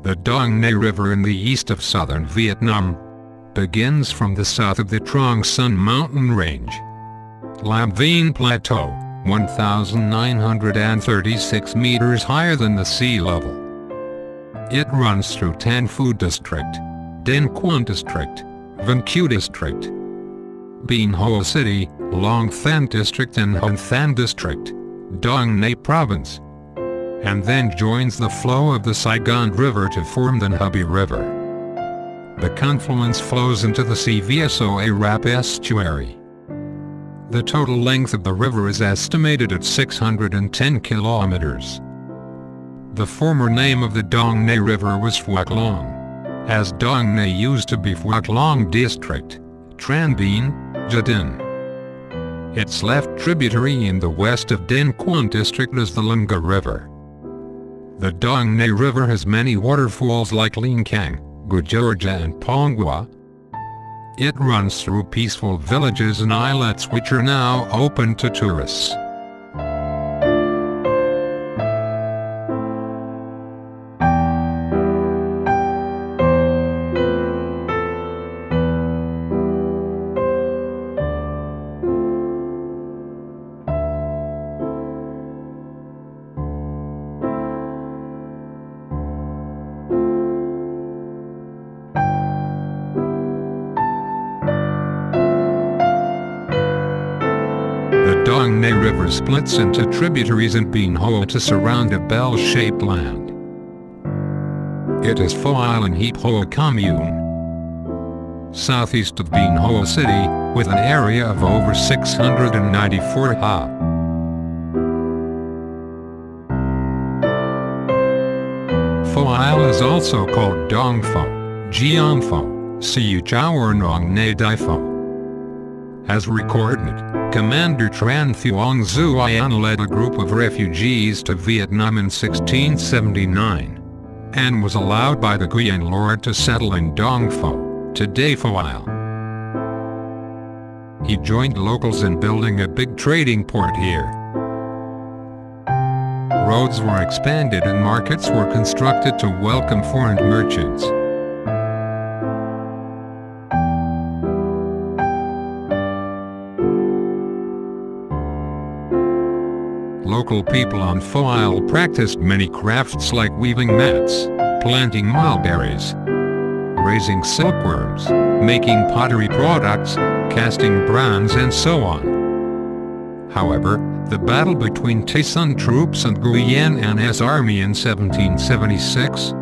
The Dong Nay River in the east of southern Vietnam begins from the south of the Trong Son mountain range. Lam Vien Plateau, 1,936 meters higher than the sea level. It runs through Tan Phu District, Dinh Quan District, Vân Cue District, Bien Hoa City, Long Thanh District and Hon Thanh District, Dong Nay Province, and then joins the flow of the Saigon River to form the Nha Be River. The confluence flows into the Sea via Soay Rap estuary. The total length of the river is estimated at 610 kilometers. The former name of the Dong Nay River was Phuoc Long, as Dong Nay used to be Phuoc Long District, Tran Bien, Gia Dinh. Its left tributary in the west of Dinh Quan District is the Lunga River. The Dong Nay River has many waterfalls like Linh Cang, Gujorja and Pong Hoa. It runs through peaceful villages and islets which are now open to tourists. The Dong Nay River splits into tributaries in Bien Hoa to surround a bell-shaped land. It is Pho Island Heap Hoa Commune, southeast of Bien Hoa City, with an area of over 694 ha. Pho Isle is also called Dong Pho, Giang Pho, Siu Chow or Nong Nay Dai Pho. As recorded, Commander Tran Thuong Xuyen led a group of refugees to Vietnam in 1679, and was allowed by the Nguyen Lord to settle in Dong Pho, today Pho Isle. He joined locals in building a big trading port here. Roads were expanded and markets were constructed to welcome foreign merchants. Local people on Pho Isle practiced many crafts like weaving mats, planting mulberries, raising silkworms, making pottery products, casting bronze and so on. However, the battle between Tay Son troops and Nguyen An's army in 1776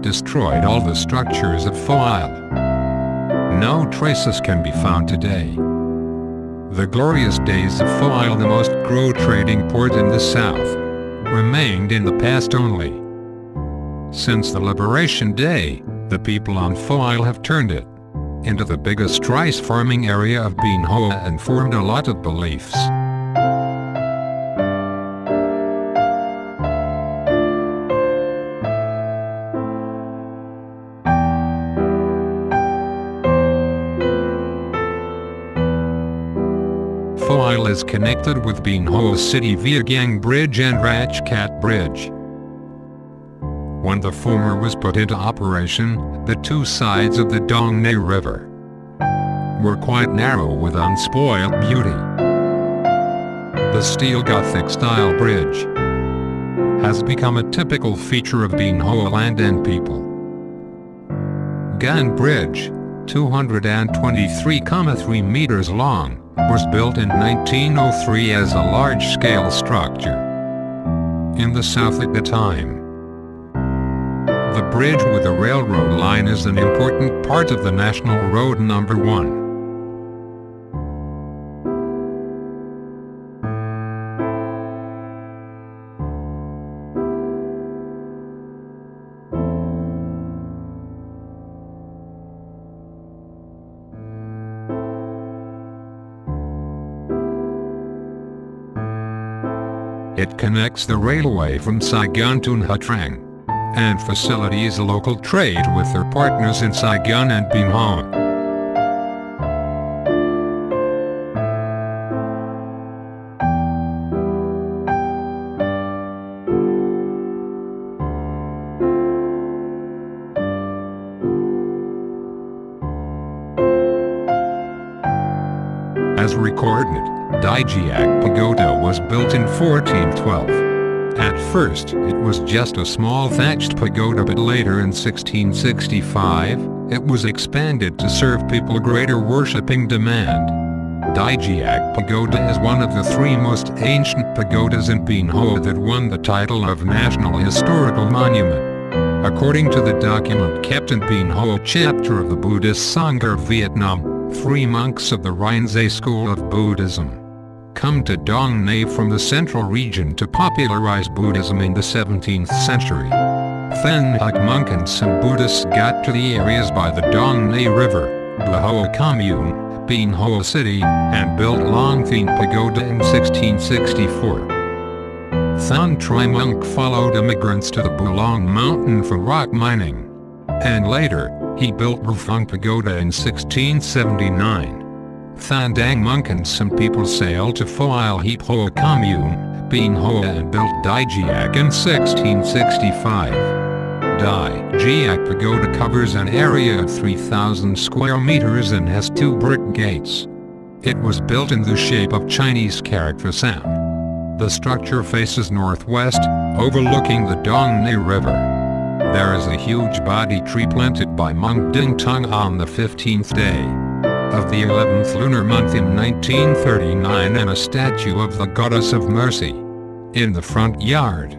destroyed all the structures of Pho Isle. No traces can be found today. The glorious days of Pho Isle, the most grow trading port in the south, remained in the past only. Since the Liberation Day, the people on Pho Isle have turned it into the biggest rice farming area of Bien Hoa and formed a lot of beliefs. Pho Isle is connected with Bien Hoa City via Giang Bridge and Rach Cat Bridge. When the former was put into operation, the two sides of the Dong Nay River were quite narrow with unspoiled beauty. The steel Gothic-style bridge has become a typical feature of Bien Hoa land and people. Gan Bridge, 223,3 meters long, was built in 1903 as a large-scale structure in the south at the time. The bridge with the railroad line is an important part of the National Road No. 1. It connects the railway from Saigon to Nha Trang, and facilitates local trade with their partners in Saigon and Bien Hoa. has recorded, Dajiak Pagoda was built in 1412. At first, it was just a small thatched pagoda, but later in 1665, it was expanded to serve people greater worshipping demand. Dajiak Pagoda is one of the three most ancient pagodas in Binh Hoa that won the title of National Historical Monument. According to the document kept in Binh Hoa chapter of the Buddhist Sangha of Vietnam, 3 monks of the Rinzai school of Buddhism come to Dong Nay from the central region to popularize Buddhism in the 17th century. Then Huc monk and some Buddhists got to the areas by the Dong Nay River, Binh Hoa Commune, Binh Hoa City, and built Long Thien Pagoda in 1664. Thon Tri monk followed immigrants to the Bulong Mountain for rock mining. And later, he built Rufang Pagoda in 1679. Than Dang monk and some people sailed to Pho Hip Hoa Commune, Binh Hoa, and built Dajiak in 1665. Dajiak Pagoda covers an area of 3,000 square meters and has 2 brick gates. It was built in the shape of Chinese character sound. The structure faces northwest, overlooking the Dong Nay River. There is a huge Bodhi tree planted by Monk Ding Tong on the 15th day of the 11th lunar month in 1939, and a statue of the Goddess of Mercy in the front yard.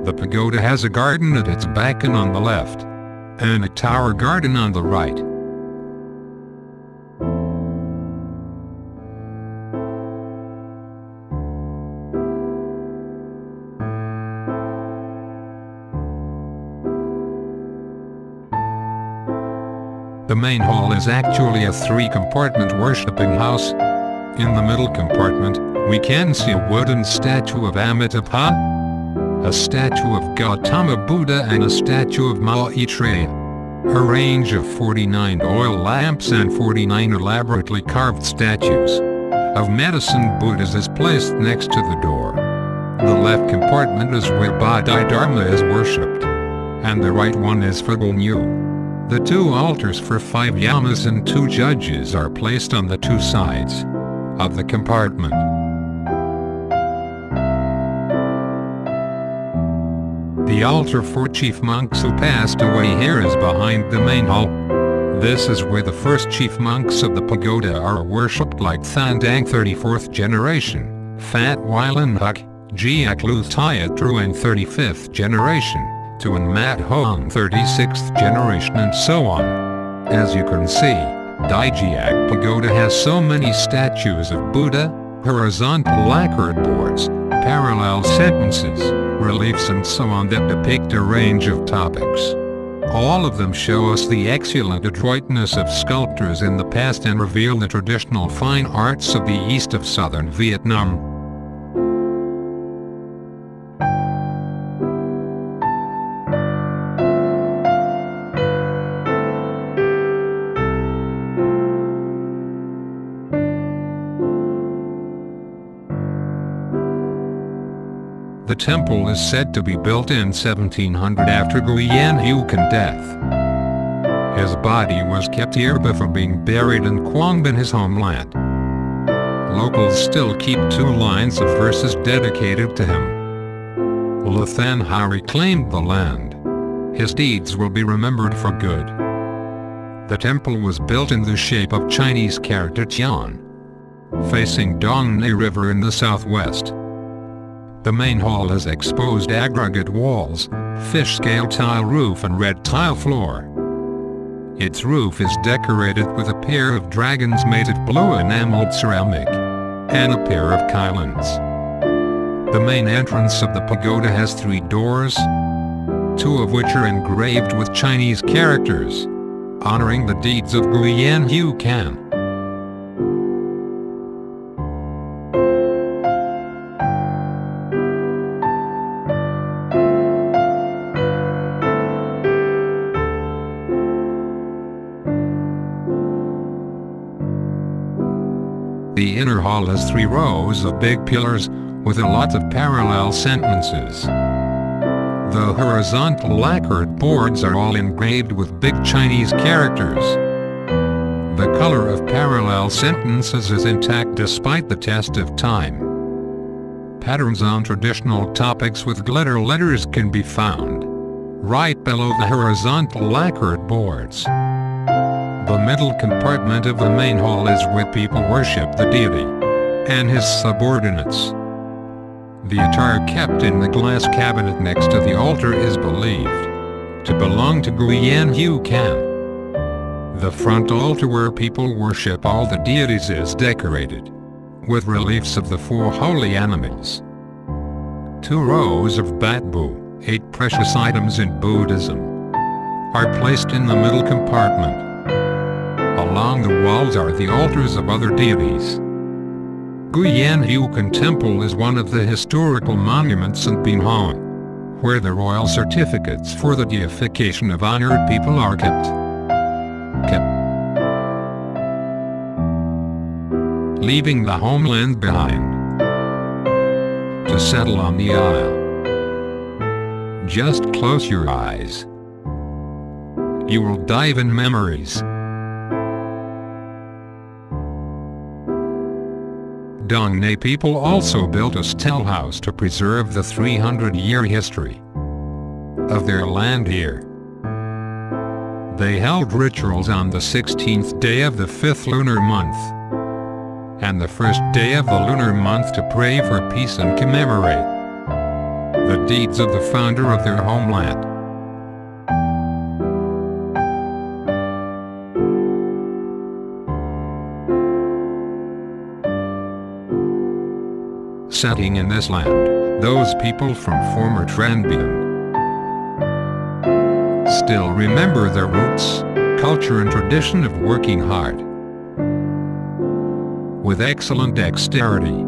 The pagoda has a garden at its back and on the left, and a tower garden on the right. The main hall is actually a 3-compartment worshipping house. In the middle compartment, we can see a wooden statue of Amitabha, a statue of Gautama Buddha, and a statue of Maitreya. A range of 49 oil lamps and 49 elaborately carved statues of medicine Buddhas is placed next to the door. The left compartment is where Bodhidharma is worshipped, and the right one is for Gunyu. The 2 altars for 5 yamas and 2 judges are placed on the 2 sides of the compartment. The altar for chief monks who passed away here is behind the main hall. This is where the first chief monks of the pagoda are worshipped, like Than Dang 34th generation, Phat Wylan Huc, Giak Luth Tiat Truong 35th generation, Tuan Mat Hoang 36th generation, and so on. As you can see, Dajiak Pagoda has so many statues of Buddha, horizontal lacquered boards, parallel sentences, reliefs and so on that depict a range of topics. All of them show us the excellent adroitness of sculptors in the past and reveal the traditional fine arts of the east of southern Vietnam. The temple is said to be built in 1700 after Nguyen Hue Can death. His body was kept here before being buried in Quang Binh, his homeland. Locals still keep 2 lines of verses dedicated to him. Le Than Ha reclaimed the land. His deeds will be remembered for good. The temple was built in the shape of Chinese character Tian, facing Dong Nay River in the southwest. The main hall has exposed aggregate walls, fish-scale tile roof and red tile floor. Its roof is decorated with a pair of dragons made of blue enameled ceramic, and a pair of kylons. The main entrance of the pagoda has 3 doors, 2 of which are engraved with Chinese characters, honoring the deeds of Nguyen Hue Can. The inner hall has 3 rows of big pillars, with a lot of parallel sentences. The horizontal lacquered boards are all engraved with big Chinese characters. the color of parallel sentences is intact despite the test of time. Patterns on traditional topics with glitter letters can be found right below the horizontal lacquered boards. The middle compartment of the main hall is where people worship the deity and his subordinates. The attire kept in the glass cabinet next to the altar is believed to belong to Guiyan Hu Kan. The front altar where people worship all the deities is decorated with reliefs of the 4 holy animals. 2 rows of bamboo, 8 precious items in Buddhism, are placed in the middle compartment. Along the walls are the altars of other deities. Guiyan Hu Kan Temple is one of the historical monuments in Binhong, where the royal certificates for the deification of honored people are kept. Leaving the homeland behind to settle on the isle. Just close your eyes. You will dive in memories. Dong Nay people also built a still house to preserve the 300-year history of their land here. They held rituals on the 16th day of the 5th lunar month and the 1st day of the lunar month to pray for peace and commemorate the deeds of the founder of their homeland. Setting in this land, those people from former Tranbian still remember their roots, culture and tradition of working hard with excellent dexterity.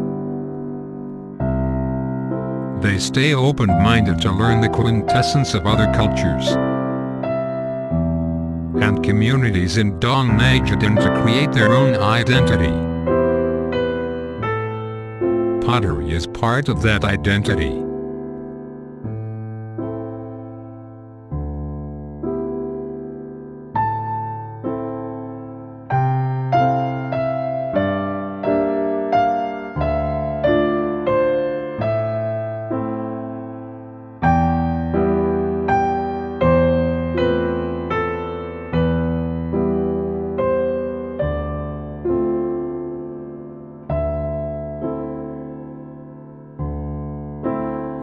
They stay open-minded to learn the quintessence of other cultures and communities in Dong Nay Jadin to create their own identity. Pottery is part of that identity.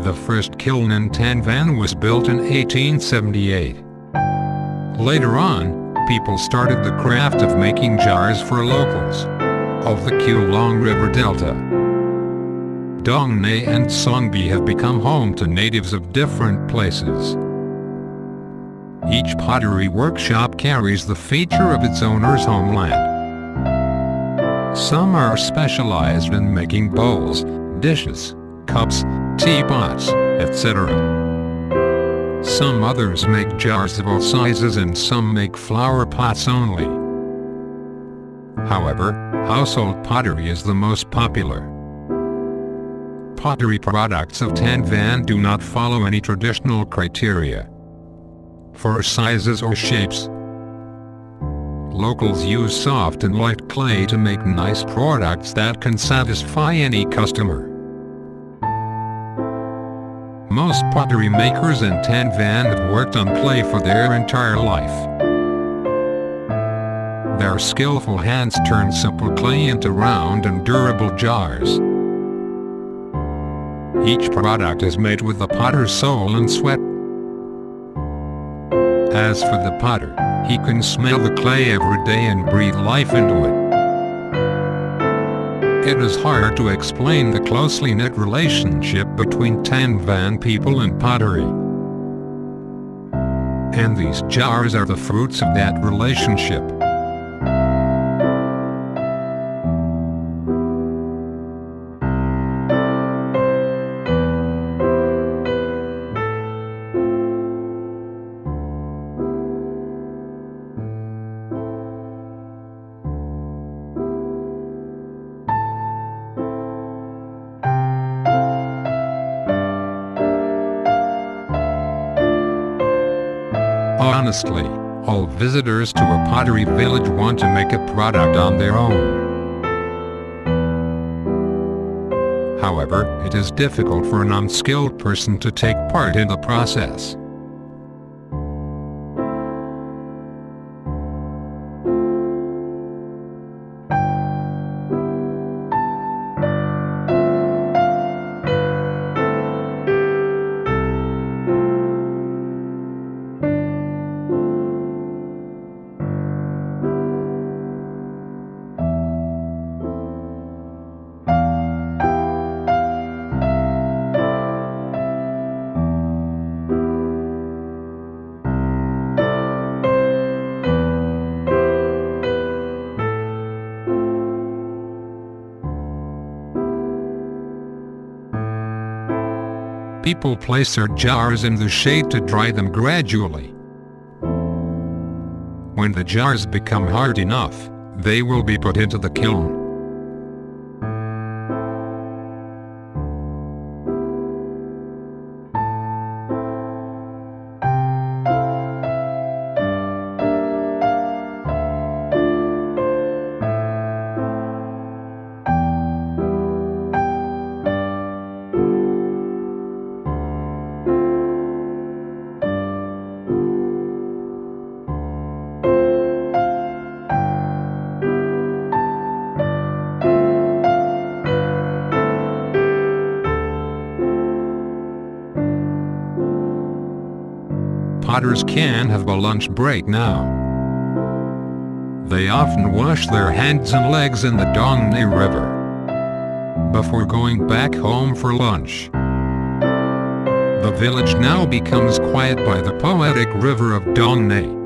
The first kiln in Tan Van was built in 1878. Later on, people started the craft of making jars for locals of the Kulong River Delta. Dong Nay and Songbi have become home to natives of different places. Each pottery workshop carries the feature of its owner's homeland. Some are specialized in making bowls, dishes, cups, teapots, etc. Some others make jars of all sizes and some make flower pots only. However, household pottery is the most popular. Pottery products of Tan Van do not follow any traditional criteria for sizes or shapes. Locals use soft and light clay to make nice products that can satisfy any customer. Most pottery makers in Tan Van have worked on clay for their entire life. Their skillful hands turn simple clay into round and durable jars. Each product is made with the potter's soul and sweat. As for the potter, he can smell the clay every day and breathe life into it. It is hard to explain the closely knit relationship between Tan Van people and pottery. And these jars are the fruits of that relationship. Honestly, All visitors to a pottery village want to make a product on their own. However, it is difficult for an unskilled person to take part in the process. People place their jars in the shade to dry them gradually. When the jars become hard enough, they will be put into the kiln. Potters can have a lunch break now. They often wash their hands and legs in the Dongne River before going back home for lunch. The village now becomes quiet by the poetic river of Dongne.